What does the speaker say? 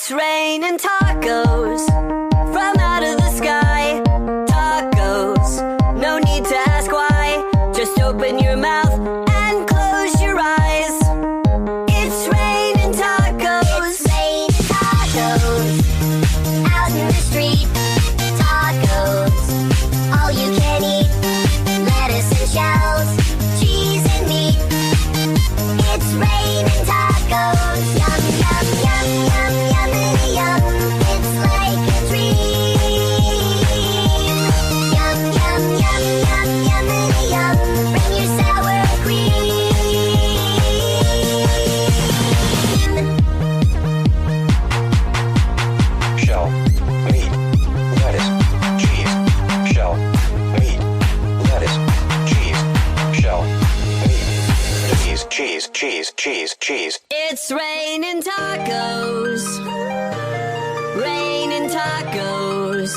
It's raining tacos from out of the sky. Tacos, no need to ask why. Just open your mouth and close your eyes. It's raining tacos. It's raining tacos out in the street. Tacos, all you can eat. Lettuce and shells, cheese and meat. It's raining tacos. Yum, yum, yum, yum, yummity yum. It's like a dream. Yum, yum, yum, yum, yummity yum. Bring your sour cream. Shell, meat, lettuce, cheese. Shell, meat, lettuce, cheese. Shell, meat, cheese, cheese, cheese, cheese. It's raining tacos. Raining tacos.